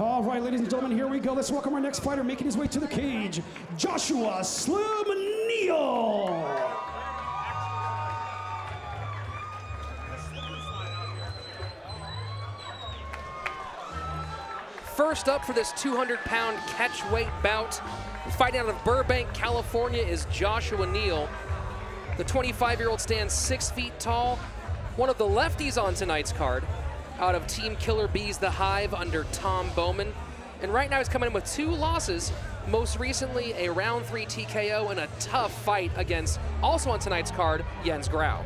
All right, ladies and gentlemen, here we go. Let's welcome our next fighter making his way to the cage, Joshua Slim Neal. First up for this 200-pound catch-weight bout, fighting out of Burbank, California, is Joshua Neal. The 25-year-old stands 6 feet tall, one of the lefties on tonight's card, out of Team Killer Bees The Hive under Tom Bowman. And right now he's coming in with 2 losses, most recently a round 3 TKO and a tough fight against, also on tonight's card, Jens Grau.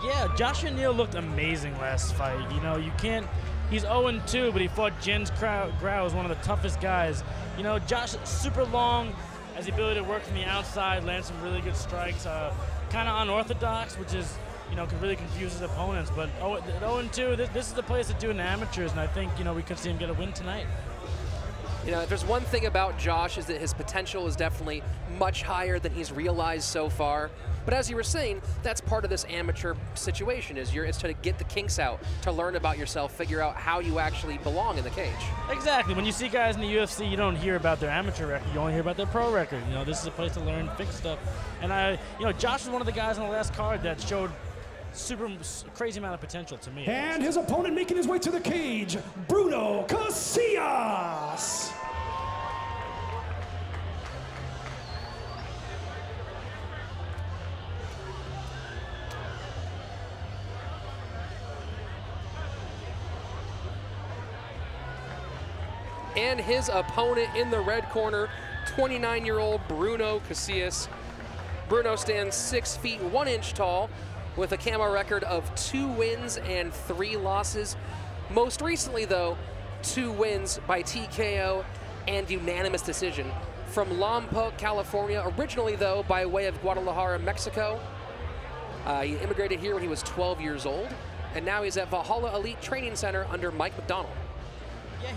Yeah, Joshua Neal looked amazing last fight. You know, you can't, he's 0-2, but he fought Jens Grau, who's one of the toughest guys. You know, Josh, super long, has the ability to work from the outside, land some really good strikes, kind of unorthodox, which is, you know, can really confuse his opponents. But at 0-2, this is the place to do in the amateurs, and I think, you know, we could see him get a win tonight. You know, if there's one thing about Josh is that his potential is definitely much higher than he's realized so far. But as you were saying, that's part of this amateur situation, is it's to get the kinks out, to learn about yourself, figure out how you actually belong in the cage. Exactly. When you see guys in the UFC, you don't hear about their amateur record, you only hear about their pro record. You know, this is a place to learn, fix stuff. And you know, Josh was one of the guys on the last card that showed crazy amount of potential to me. And his opponent making his way to the cage, Bruno Casillas. And his opponent in the red corner, 29-year-old Bruno Casillas. Bruno stands 6 feet 1 inch tall, with a KAMA record of 2 wins and 3 losses. Most recently, though, 2 wins by TKO and unanimous decision from Lompoc, California. Originally, though, by way of Guadalajara, Mexico. He immigrated here when he was 12 years old, and now he's at Valhalla Elite Training Center under Mike McDonald. Yeah,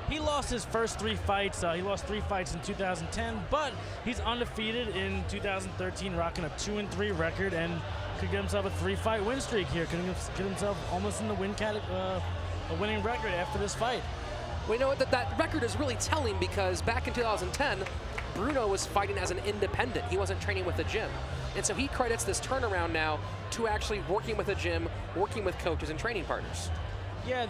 he lost his first 3 fights. He lost 3 fights in 2010, but he's undefeated in 2013, rocking a 2-3 record, and could get himself a 3-fight win streak here. Could get himself almost in the a winning record after this fight. We know that record is really telling, because back in 2010, Bruno was fighting as an independent. He wasn't training with the gym. And so he credits this turnaround now to actually working with a gym, working with coaches and training partners. Yeah,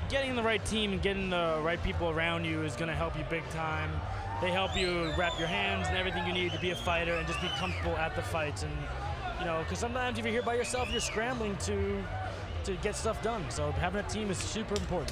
getting the right team and getting the right people around you is going to help you big time. They help you wrap your hands and everything you need to be a fighter and just be comfortable at the fights. And you know, because sometimes if you're here by yourself, you're scrambling to get stuff done. So having a team is super important.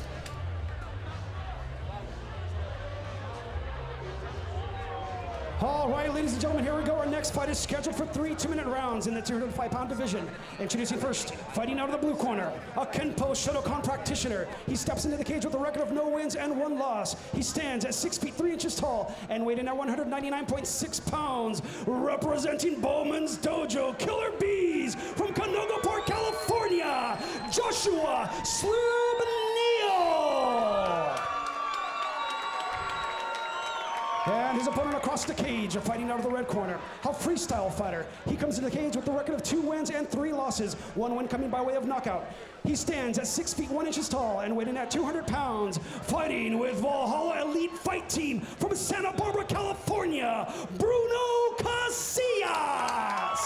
All right, ladies and gentlemen, here we go. Our next fight is scheduled for 3 2-minute rounds in the 205-pound division. Introducing first, fighting out of the blue corner, a Kenpo Shotokan practitioner. He steps into the cage with a record of no wins and 1 loss. He stands at 6 feet 3 inches tall and weighing at 199.6 pounds. Representing Bowman's Dojo, Killer Bees from Canoga Park, California, Joshua Slim Neal. And his opponent across the cage, fighting out of the red corner, a freestyle fighter. He comes into the cage with a record of 2 wins and 3 losses, 1 win coming by way of knockout. He stands at 6 feet 1 inches tall and weighing at 200 pounds, fighting with Valhalla Elite Fight Team from Santa Barbara, California, Bruno Casillas.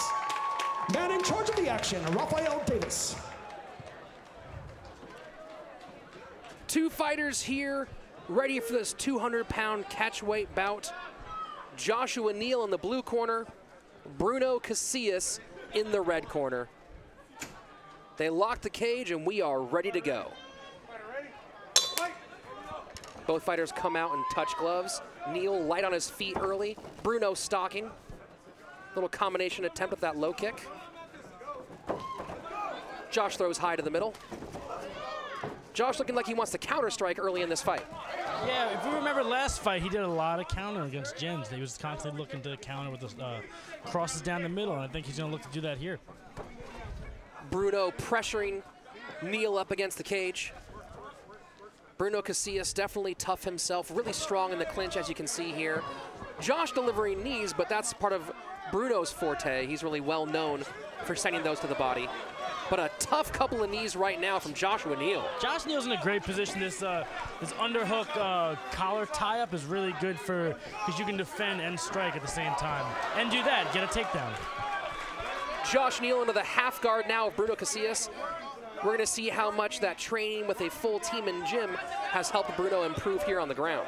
Man in charge of the action, Rafael Davis. 2 fighters here, ready for this 200-pound catchweight bout. Joshua Neal in the blue corner, Bruno Casillas in the red corner. They lock the cage and we are ready to go. Both fighters come out in touch gloves. Neal light on his feet early, Bruno stalking. Little combination attempt with that low kick. Josh throws high to the middle. Josh looking like he wants to counter strike early in this fight. Yeah, if you remember last fight, he did a lot of counter against Jens. He was constantly looking to counter with the crosses down the middle, and I think he's going to look to do that here. Bruno pressuring Neal up against the cage. Bruno Casillas definitely tough himself, really strong in the clinch, as you can see here. Josh delivering knees, but that's part of Bruno's forte. He's really well known for sending those to the body. but a tough couple of knees right now from Joshua Neal. Josh Neal's in a great position. This underhook collar tie-up is really good because you can defend and strike at the same time. And do that, get a takedown. Josh Neal into the half guard now of Bruno Casillas. We're going to see how much that training with a full team in gym has helped Bruno improve here on the ground.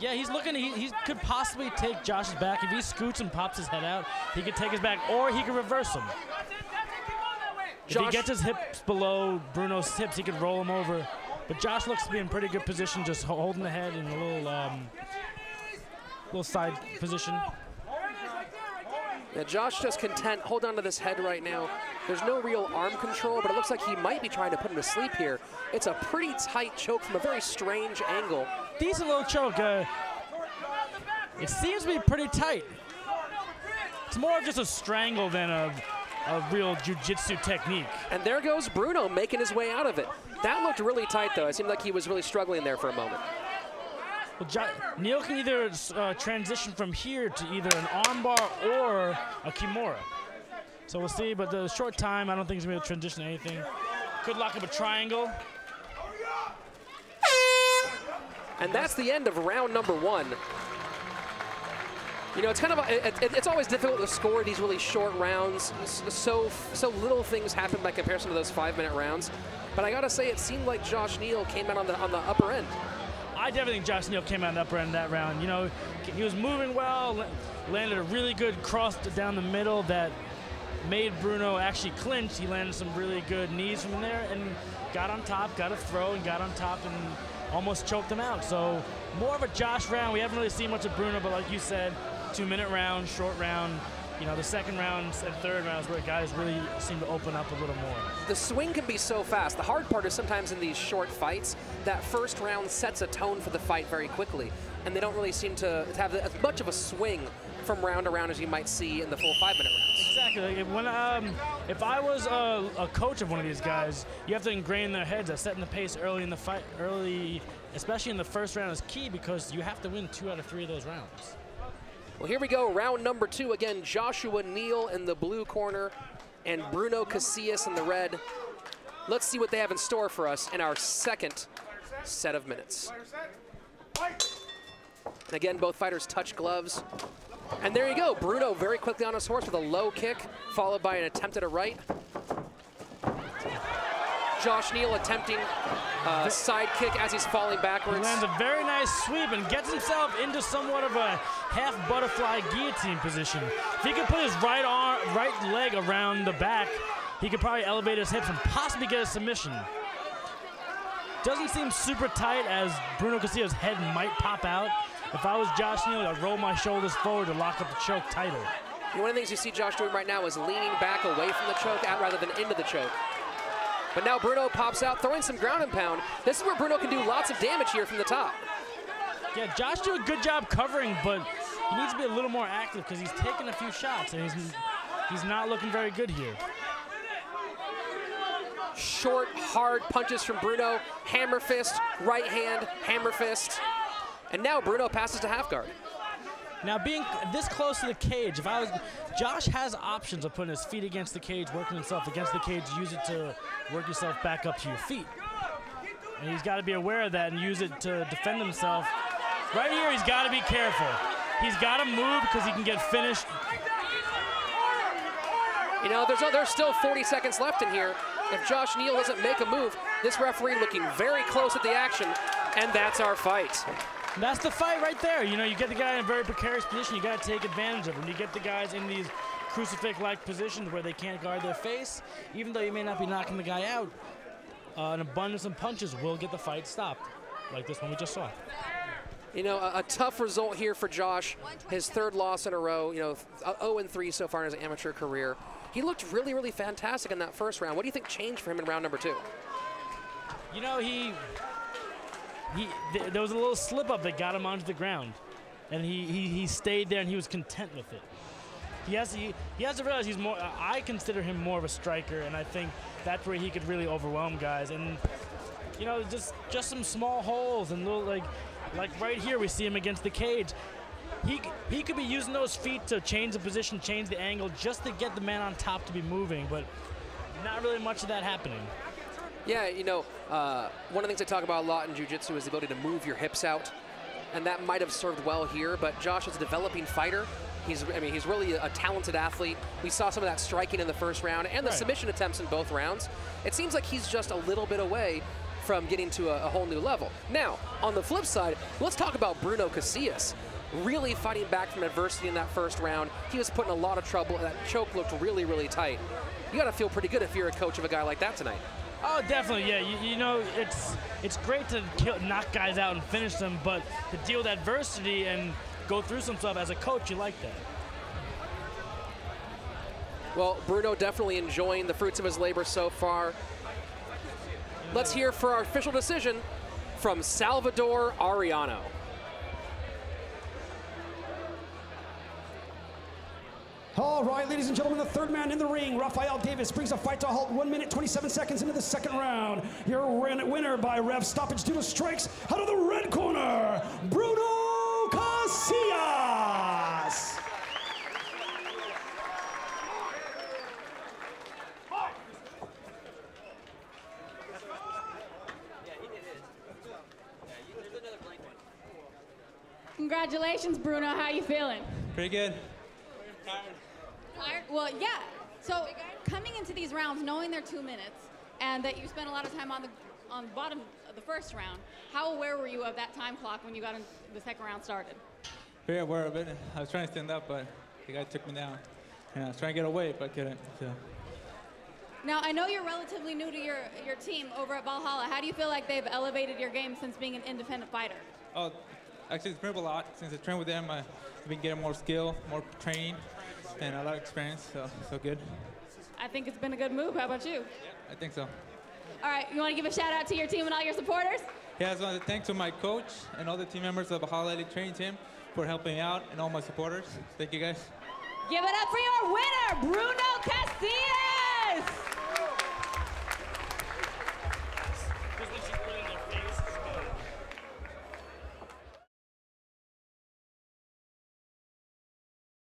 Yeah, he's looking, he could possibly take Josh's back. If he scoots and pops his head out, he could take his back, or he could reverse him. If he gets his hips below Bruno's hips, he could roll him over. But Josh looks to be in pretty good position, just holding the head in a little side position. Yeah, Josh just content, hold on to this head right now. There's no real arm control, but it looks like he might be trying to put him to sleep here. It's a pretty tight choke from a very strange angle. Decent little choke. It seems to be pretty tight. It's more of just a strangle than a real jiu-jitsu technique. And there goes Bruno making his way out of it. That looked really tight, though. It seemed like he was really struggling there for a moment. Well, Neal can either transition from here to either an armbar or a kimura. So we'll see, but the short time, I don't think he's going to be able to transition to anything. Could lock up a triangle. And that's the end of round number 1. You know, it's kind of it's always difficult to score these really short rounds. So little things happen by comparison to those 5-minute rounds. But I gotta say, it seemed like Josh Neal came out on the upper end. I definitely think Josh Neal came out on the upper end of that round. You know, he was moving well, landed a really good cross down the middle that made Bruno actually clinch. He landed some really good knees from there and got on top, got a throw, and got on top and almost choked him out. So more of a Josh round. We haven't really seen much of Bruno, but like you said, 2-minute round, short round. You know, the second round and third rounds where guys really seem to open up a little more. The swing can be so fast. The hard part is sometimes in these short fights, that first round sets a tone for the fight very quickly, and they don't really seem to have as much of a swing from round to round as you might see in the full 5-minute rounds. Exactly. Like if I was a coach of one of these guys, you have to ingrain their heads that setting the pace early in the fight, especially in the first round is key because you have to win 2 out of 3 of those rounds. Well, here we go, round number 2. Again, Joshua Neal in the blue corner and Bruno Casillas in the red. Let's see what they have in store for us in our second set of minutes. And again, both fighters touch gloves. And there you go, Bruno very quickly on his horse with a low kick, followed by an attempt at a right. Josh Neal attempting a side kick as he's falling backwards. He lands a very nice sweep and gets himself into somewhat of a half butterfly guillotine position. If he could put his right leg around the back, he could probably elevate his hips and possibly get a submission. Doesn't seem super tight as Bruno Casillas' head might pop out. If I was Josh Neal, I'd roll my shoulders forward to lock up the choke tighter. One of the things you see Josh doing right now is leaning back away from the choke rather than into the choke. But now Bruno pops out, throwing some ground and pound. This is where Bruno can do lots of damage here from the top. Yeah, Josh did a good job covering, but he needs to be a little more active because he's taking a few shots and he's not looking very good here. Short, hard punches from Bruno. Hammer fist, right hand, hammer fist. And now Bruno passes to half guard. Now being this close to the cage, Josh has options of putting his feet against the cage, working himself against the cage, use it to work yourself back up to your feet. And he's got to be aware of that and use it to defend himself. Right here, he's got to be careful. He's got to move because he can get finished. You know, there's still 40 seconds left in here. If Josh Neal doesn't make a move, this referee looking very close at the action, and that's our fight. That's the fight right there. You know, you get the guy in a very precarious position, you got to take advantage of him. You get the guys in these crucifix-like positions where they can't guard their face. Even though you may not be knocking the guy out, an abundance of punches will get the fight stopped, like this one we just saw. You know, a tough result here for Josh. His 3rd loss in a row, you know, 0-3 so far in his amateur career. He looked really, really fantastic in that first round. What do you think changed for him in round number 2? You know, there was a little slip up that got him onto the ground, and he stayed there and he was content with it. He has to realize he's more. I consider him more of a striker, and I think that's where he could really overwhelm guys. And you know, just some small holes and little like right here we see him against the cage. He could be using those feet to change the position, change the angle, just to get the man on top to be moving. But not really much of that happening. Yeah, you know, one of the things I talk about a lot in jiu-jitsu is the ability to move your hips out, and that might have served well here, but Josh is a developing fighter. He's really a talented athlete. We saw some of that striking in the first round and the submission attempts in both rounds. It seems like he's just a little bit away from getting to a whole new level. Now, on the flip side, let's talk about Bruno Casillas. Really fighting back from adversity in that first round. He was put in a lot of trouble. That choke looked really, really tight. You got to feel pretty good if you're a coach of a guy like that tonight. Oh, definitely, yeah. You know, it's great to knock guys out and finish them, but to deal with adversity and go through some stuff as a coach, you like that. Well, Bruno definitely enjoying the fruits of his labor so far. Let's hear for our official decision from Salvador Ariano. All right, ladies and gentlemen, the third man in the ring, Rafael Davis, brings a fight to a halt 1 minute, 27 seconds into the second round. Your winner by ref stoppage due to strikes out of the red corner, Bruno Casillas. Congratulations, Bruno. How you feeling? Pretty good. Tired? Well, yeah. So coming into these rounds, knowing they're 2 minutes, and that you spent a lot of time on the bottom of the first round, how aware were you of that time clock when you got in the second round started? Very aware of it. I was trying to stand up, but the guy took me down. And I was trying to get away, but couldn't. So. Now, I know you're relatively new to your team over at Valhalla. How do you feel like they've elevated your game since being an independent fighter? Oh, actually, it's improved a lot. Since I trained with them, I've been getting more skill, more training, and a lot of experience, so good. I think it's been a good move. How about you? Yeah, I think so. All right, you want to give a shout out to your team and all your supporters? Yeah, I just want to thank to my coach and all the team members of the Valhalla training team for helping me out, and all my supporters. Thank you, guys. Give it up for your winner, Bruno Casillas!